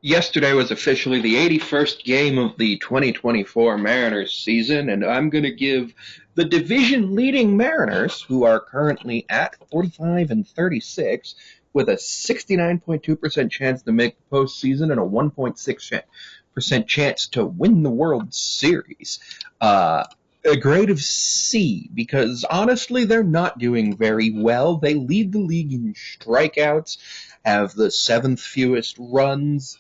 Yesterday was officially the 81st game of the 2024 Mariners season, and I'm going to give the division leading Mariners, who are currently at 45 and 36, with a 69.2% chance to make the postseason and a 1.6% chance to win the World Series. A grade of C, because honestly, they're not doing very well. They lead the league in strikeouts, have the seventh fewest runs,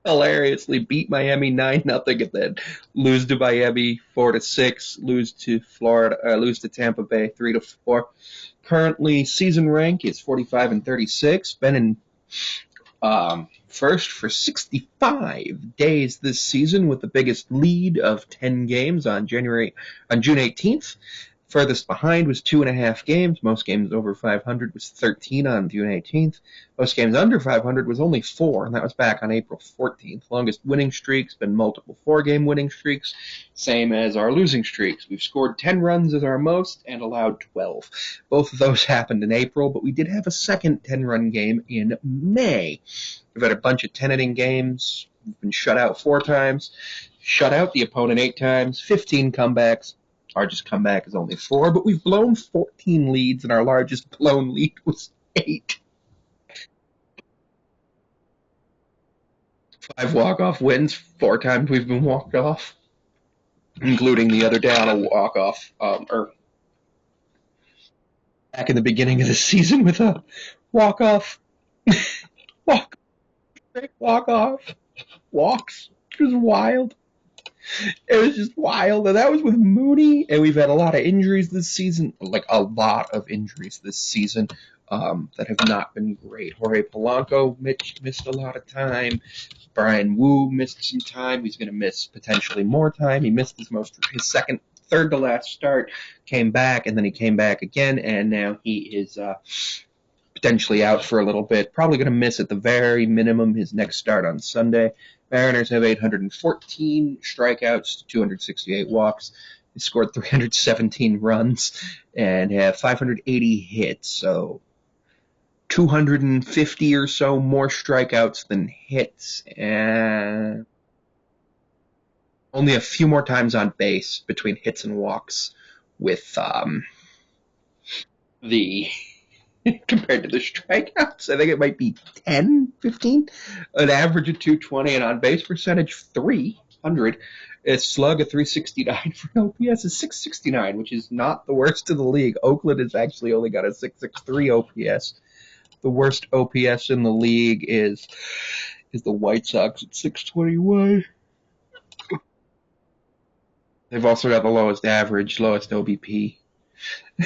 hilariously beat Miami 9-0, and then lose to Miami 4-6, lose to Florida, lose to Tampa Bay 3-4. Currently, season rank is 45 and 36. Been in first for 65 days this season, with the biggest lead of 10 games on June 18th. Furthest behind was 2.5 games. Most games over 500 was 13 on June 18th. Most games under 500 was only 4, and that was back on April 14th. Longest winning streaks been multiple 4-game winning streaks, same as our losing streaks. We've scored 10 runs as our most and allowed 12. Both of those happened in April, but we did have a second 10-run game in May. We've had a bunch of 10-inning games. We've been shut out 4 times, shut out the opponent 8 times, 15 comebacks. Largest comeback is only 4, but we've blown 14 leads, and our largest blown lead was 8. 5 walk-off wins, 4 times we've been walked off, including the other day on a walk-off, or back in the beginning of the season with a walk-off, walk-off, walks. It was wild. It was just wild, and that was with Mooney, and we've had a lot of injuries this season, like a lot of injuries this season that have not been great. Jorge Polanco missed a lot of time. Brian Wu missed some time. He's going to miss potentially more time. He missed his third to last start, came back, and then he came back again, and now he is potentially out for a little bit. Probably going to miss at the very minimum his next start on Sunday. Mariners have 814 strikeouts to 268 walks. They scored 317 runs and have 580 hits, so 250 or so more strikeouts than hits, and only a few more times on base between hits and walks with the compared to the strikeouts. I think it might be 10, 15. An average of 220, and on base percentage 300. A slug of 369 for an OPS is 669, which is not the worst in the league. Oakland has actually only got a 663 OPS. The worst OPS in the league is the White Sox at 621. They've also got the lowest average, lowest OBP. In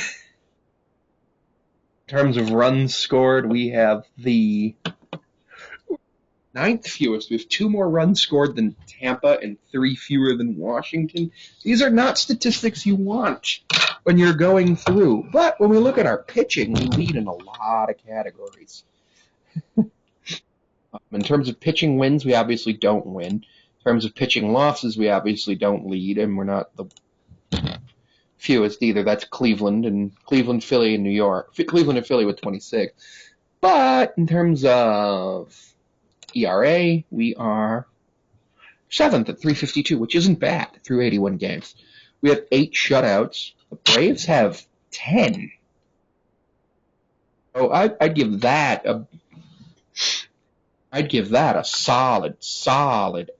terms of runs scored, we have the 9th fewest. We have 2 more runs scored than Tampa and 3 fewer than Washington. These are not statistics you want when you're going through. But when we look at our pitching, we lead in a lot of categories. In terms of pitching wins, we obviously don't win. In terms of pitching losses, we obviously don't lead, and we're not the fewest either. That's Cleveland, Philly, and New York. Cleveland and Philly with 26. But in terms of ERA, we are 7th at 352, which isn't bad through 81 games. We have 8 shutouts. The Braves have 10. So I'd give that a solid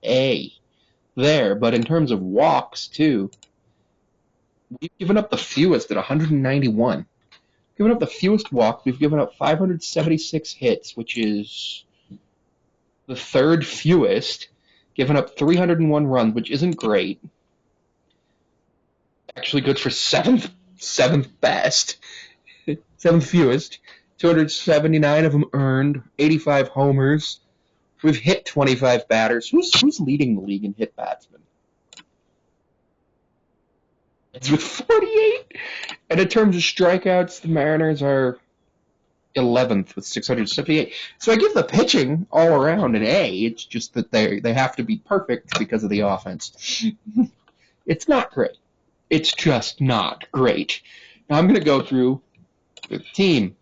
A there. But in terms of walks too, we've given up the fewest at 191. Given up the fewest walks. We've given up 576 hits, which is the 3rd fewest. Given up 301 runs, which isn't great. Actually good for 7th best. 7th fewest. 279 of them earned. 85 homers. We've hit 25 batters. Who's leading the league in hit batsmen? It's with 48. And in terms of strikeouts, the Mariners are 11th with 678. So I give the pitching all around an A. It's just that they have to be perfect because of the offense. It's not great. It's just not great. Now I'm going to go through the team.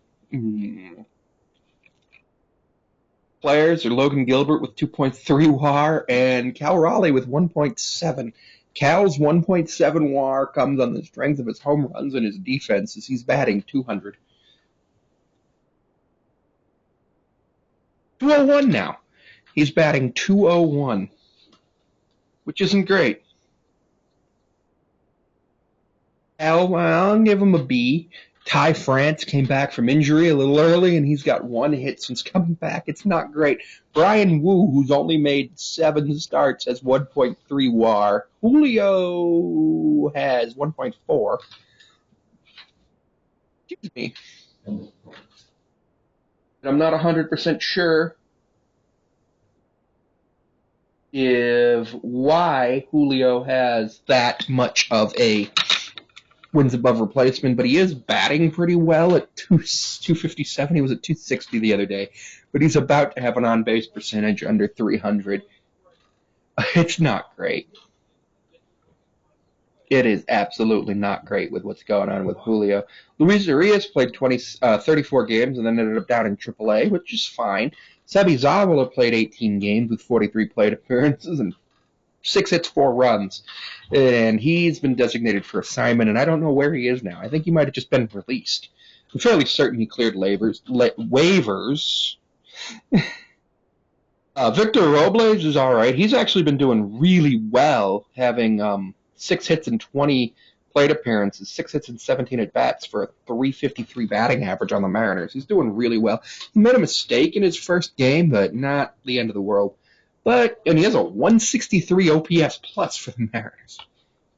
Players are Logan Gilbert with 2.3 WAR and Cal Raleigh with 1.7. Cal's 1.7 WAR comes on the strength of his home runs and his defense as he's batting 200. 201 now. He's batting 201, which isn't great. I'll give him a B. Ty France came back from injury a little early, and he's got one hit since coming back. It's not great. Brian Wu, who's only made 7 starts, has 1.3 WAR. Julio has 1.4. Excuse me. I'm not 100% sure if why Julio has that much of a wins above replacement, but he is batting pretty well at 257. He was at 260 the other day, but he's about to have an on-base percentage under 300. It's not great. It is absolutely not great with what's going on with Julio. Luis Urias played 34 games and then ended up down in AAA, which is fine. Sebi Zavala played 18 games with 43 plate appearances and 6 hits, 4 runs. And he's been designated for assignment, and I don't know where he is now. I think he might have just been released. I'm fairly certain he cleared waivers. Victor Robles is all right. He's actually been doing really well, having 6 hits and 20 plate appearances, 6 hits and 17 at-bats for a 353 batting average on the Mariners. He's doing really well. He made a mistake in his first game, but not the end of the world. And he has a 163 OPS plus for the Mariners,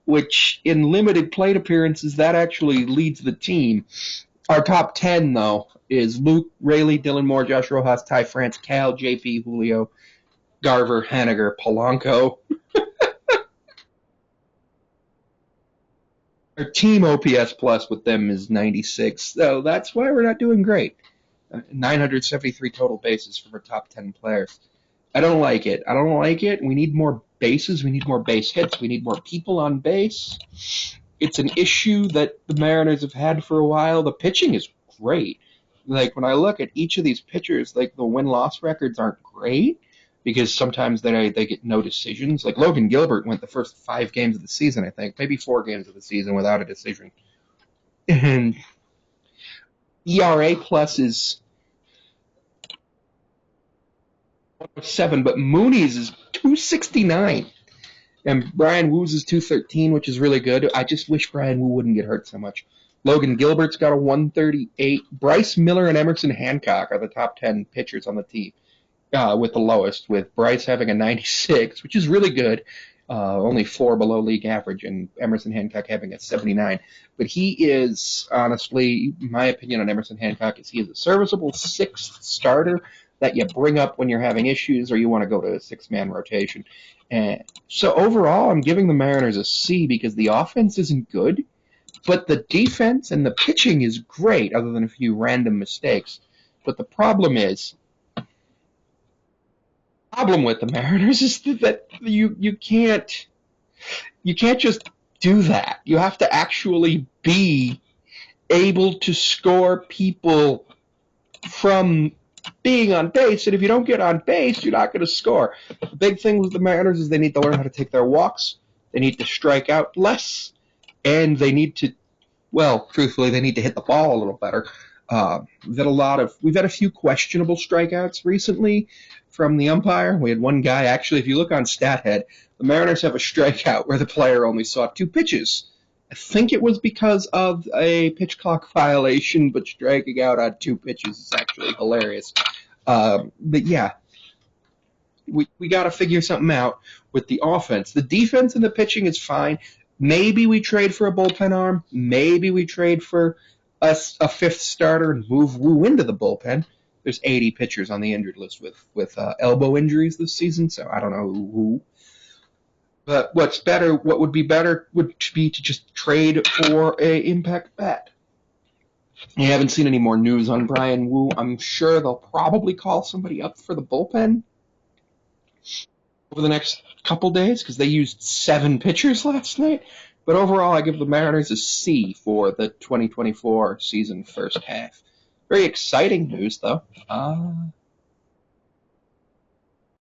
which in limited plate appearances, that actually leads the team. Our top 10, though, is Luke, Raley, Dylan Moore, Josh Rojas, Ty France, Cal, JP, Julio, Garver, Haniger, Polanco. Our team OPS plus with them is 96, so that's why we're not doing great. 973 total bases from our top 10 players. I don't like it. We need more bases. We need more base hits. We need more people on base. It's an issue that the Mariners have had for a while. The pitching is great. Like, when I look at each of these pitchers, like, the win-loss records aren't great because sometimes they get no decisions. Like, Logan Gilbert went the first 5 games of the season, I think, maybe 4 games of the season without a decision. And ERA plus is 107, but Mooney's is 269. And Brian Wu's is 213, which is really good. I just wish Brian Wu wouldn't get hurt so much. Logan Gilbert's got a 138. Bryce Miller and Emerson Hancock are the top 10 pitchers on the team, with the lowest, with Bryce having a 96, which is really good, only 4 below league average, and Emerson Hancock having a 79. But he is, honestly, my opinion on Emerson Hancock is he is a serviceable 6th starter that you bring up when you're having issues or you want to go to a 6-man rotation. And so overall, I'm giving the Mariners a C because the offense isn't good, but the defense and the pitching is great, other than a few random mistakes. But the problem with the Mariners is that you can't just do that. You have to actually be able to score people from being on base, and if you don't get on base, you're not going to score. The big thing with the Mariners is they need to learn how to take their walks, they need to strike out less, and they need to, truthfully, they need to hit the ball a little better. We've had a few questionable strikeouts recently from the umpire. We had one guy, actually, if you look on StatHead, the Mariners have a strikeout where the player only saw 2 pitches. I think it was because of a pitch clock violation, but striking out on 2 pitches is actually hilarious. But yeah, we got to figure something out with the offense. The defense and the pitching is fine. Maybe we trade for a bullpen arm. Maybe we trade for a 5th starter and move Wu into the bullpen. There's 80 pitchers on the injured list with elbow injuries this season, so I don't know who. But what would be better would be to just trade for a impact bat. I haven't seen any more news on Brian Wu. I'm sure they'll probably call somebody up for the bullpen over the next couple days because they used 7 pitchers last night. But overall, I give the Mariners a C for the 2024 season first half. Very exciting news, though.